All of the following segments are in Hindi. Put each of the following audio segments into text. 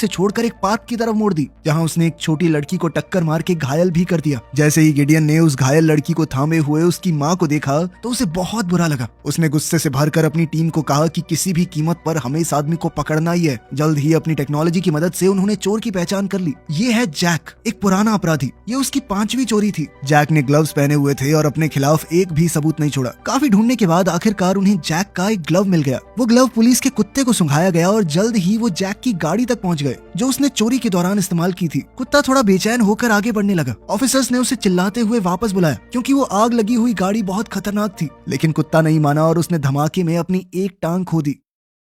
से छोड़कर एक पार्क की तरफ मोड़ दी, जहाँ उसने एक छोटी लड़की को टक्कर मार के घायल भी कर दिया। जैसे ही गिडियन ने उस घायल लड़की को थामे हुए उसकी माँ को देखा तो उसे बहुत बुरा लगा। उसने गुस्से से भरकर अपनी टीम को कहा कि किसी भी कीमत पर हमें इस आदमी को पकड़ना ही है। जल्द ही अपनी टेक्नोलॉजी की मदद से उन्होंने चोर की पहचान कर ली। ये है जैक, एक पुराना अपराधी। ये उसकी 5वीं चोरी थी। जैक ने ग्लव्स पहने हुए थे और अपने खिलाफ एक भी सबूत नहीं छोड़ा। काफी ढूंढने के बाद आखिरकार उन्हें जैक का एक ग्लव मिल गया। वो ग्लव पुलिस के कुत्ते को सुंघाया गया और जल्द ही वो जैक की गाड़ी तक पहुंच गए, जो उसने चोरी के दौरान इस्तेमाल की थी। कुत्ता थोड़ा बेचैन होकर आगे बढ़ने लगा। ऑफिसर्स ने उसे चिल्लाते हुए वापस बुलाया, क्योंकि वो आग लगी हुई गाड़ी बहुत खतरनाक थी। लेकिन कुत्ता नहीं माना और उसने धमाके में अपनी एक टांग खो दी।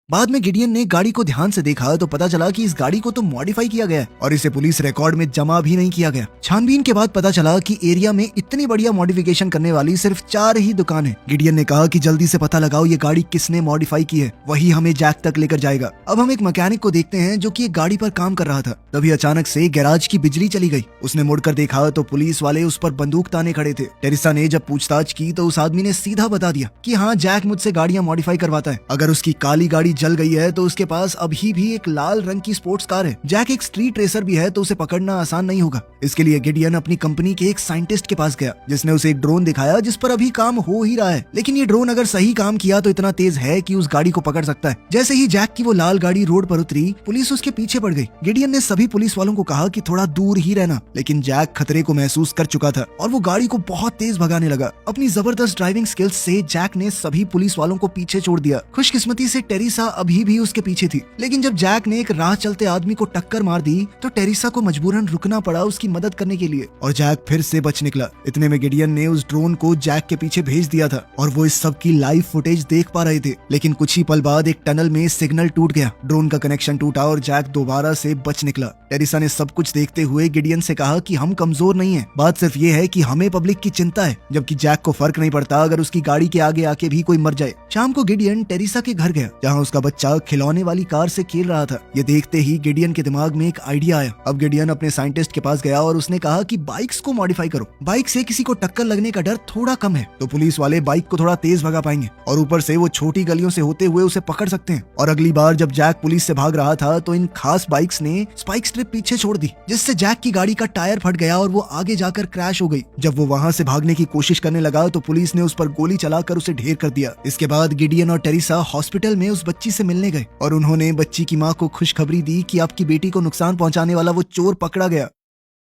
बाद में गिडियन ने गाड़ी को ध्यान से देखा तो पता चला कि इस गाड़ी को तो मॉडिफाई किया गया है और इसे पुलिस रिकॉर्ड में जमा भी नहीं किया गया। छानबीन के बाद पता चला कि एरिया में इतनी बढ़िया मॉडिफिकेशन करने वाली सिर्फ 4 ही दुकान है। गिडियन ने कहा कि जल्दी से पता लगाओ ये गाड़ी किसने मॉडिफाई की है, वही हमें जैक तक लेकर जाएगा। अब हम एक मैकेनिक को देखते हैं जो कि एक गाड़ी पर काम कर रहा था। तभी अचानक से गैराज की बिजली चली गई। उसने मुड़कर देखा तो पुलिस वाले उस पर बंदूक ताने खड़े थे। टेरिसा ने जब पूछताछ की तो उस आदमी ने सीधा बता दिया कि हाँ, जैक मुझसे गाड़ियां मॉडिफाई करवाता है। अगर उसकी काली गाड़ी जल गई है तो के पास अभी भी एक लाल रंग की स्पोर्ट्स कार है। जैक एक स्ट्रीट रेसर भी है, तो उसे पकड़ना आसान नहीं होगा। इसके लिए गिडियन अपनी कंपनी के एक साइंटिस्ट के पास गया, जिसने उसे एक ड्रोन दिखाया जिस पर अभी काम हो ही रहा है। लेकिन ये ड्रोन अगर सही काम किया तो इतना तेज है कि उस गाड़ी को पकड़ सकता है। जैसे ही जैक की वो लाल गाड़ी रोड पर उतरी, पुलिस उसके पीछे पड़ गई। गिडियन ने सभी पुलिस वालों को कहा कि थोड़ा दूर ही रहना, लेकिन जैक खतरे को महसूस कर चुका था और वो गाड़ी को बहुत तेज भगाने लगा। अपनी जबरदस्त ड्राइविंग स्किल्स से जैक ने सभी पुलिस वालों को पीछे छोड़ दिया। खुशकिस्मती से टेरिसा अभी भी उसके पीछे थी। लेकिन जब जैक ने एक राह चलते आदमी को टक्कर मार दी तो टेरिसा को मजबूरन रुकना पड़ा उसकी मदद करने के लिए, और जैक फिर से बच निकला। इतने में गिडियन ने उस ड्रोन को जैक के पीछे भेज दिया था और वो इस सब की लाइव फुटेज देख पा रहे थे। लेकिन कुछ ही पल बाद एक टनल में सिग्नल टूट गया, ड्रोन का कनेक्शन टूटा और जैक दोबारा से बच निकला। टेरिसा ने सब कुछ देखते हुए गिडियन से कहा कि हम कमजोर नहीं हैं, बात सिर्फ ये है कि हमें पब्लिक की चिंता है। जबकि जैक को फर्क नहीं पड़ता अगर उसकी गाड़ी के आगे आके भी कोई मर जाए। शाम को गिडियन टेरिसा के घर गया, जहाँ उसका बच्चा खिलौने वाली कार से खेल रहा था। ये देखते ही गिडियन के दिमाग में एक आइडिया आया। अब गिडियन अपने साइंटिस्ट के पास गया और उसने कहा कि बाइक्स को मॉडिफाई करो। बाइक से किसी को टक्कर लगने का डर थोड़ा कम है, तो पुलिस वाले बाइक को थोड़ा तेज भगा पाएंगे और ऊपर से वो छोटी गलियों से होते हुए उसे पकड़ सकते हैं। और अगली बार जब जैक पुलिस से भाग रहा था तो इन खास बाइक्स ने स्पाइक स्ट्रिप पीछे छोड़ दी, जिससे जैक की गाड़ी का टायर फट गया और वो आगे जाकर क्रैश हो गई। जब वो वहाँ से भागने की कोशिश करने लगा तो पुलिस ने उस पर गोली चलाकर उसे ढेर कर दिया। इसके बाद गिडियन और टेरिसा हॉस्पिटल में उस बच्ची से मिलने गए और उन्होंने बच्ची की माँ को खुशखबरी दी कि आपकी बेटी को नुकसान पहुंचाने वाला वो चोर पकड़ा गया।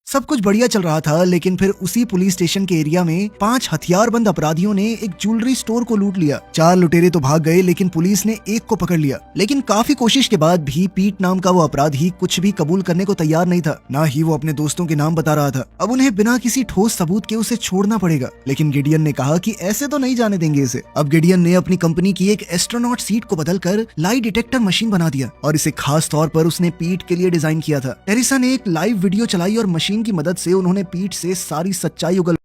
सब कुछ बढ़िया चल रहा था, लेकिन फिर उसी पुलिस स्टेशन के एरिया में 5 हथियारबंद अपराधियों ने एक ज्वेलरी स्टोर को लूट लिया। 4 लुटेरे तो भाग गए, लेकिन पुलिस ने एक को पकड़ लिया। लेकिन काफी कोशिश के बाद भी पीट नाम का वो अपराधी कुछ भी कबूल करने को तैयार नहीं था, ना ही वो अपने दोस्तों के नाम बता रहा था। अब उन्हें बिना किसी ठोस सबूत के उसे छोड़ना पड़ेगा। लेकिन गिडियन ने कहा कि ऐसे तो नहीं जाने देंगे इसे। अब गिडियन ने अपनी कंपनी की एक एस्ट्रोनॉट सीट को बदलकर लाई डिटेक्टर मशीन बना दिया और इसे खास तौर पर उसने पीट के लिए डिजाइन किया था। टेरिसा ने एक लाइव वीडियो चलाई और मशीन की मदद से उन्होंने पीट से सारी सच्चाई उगल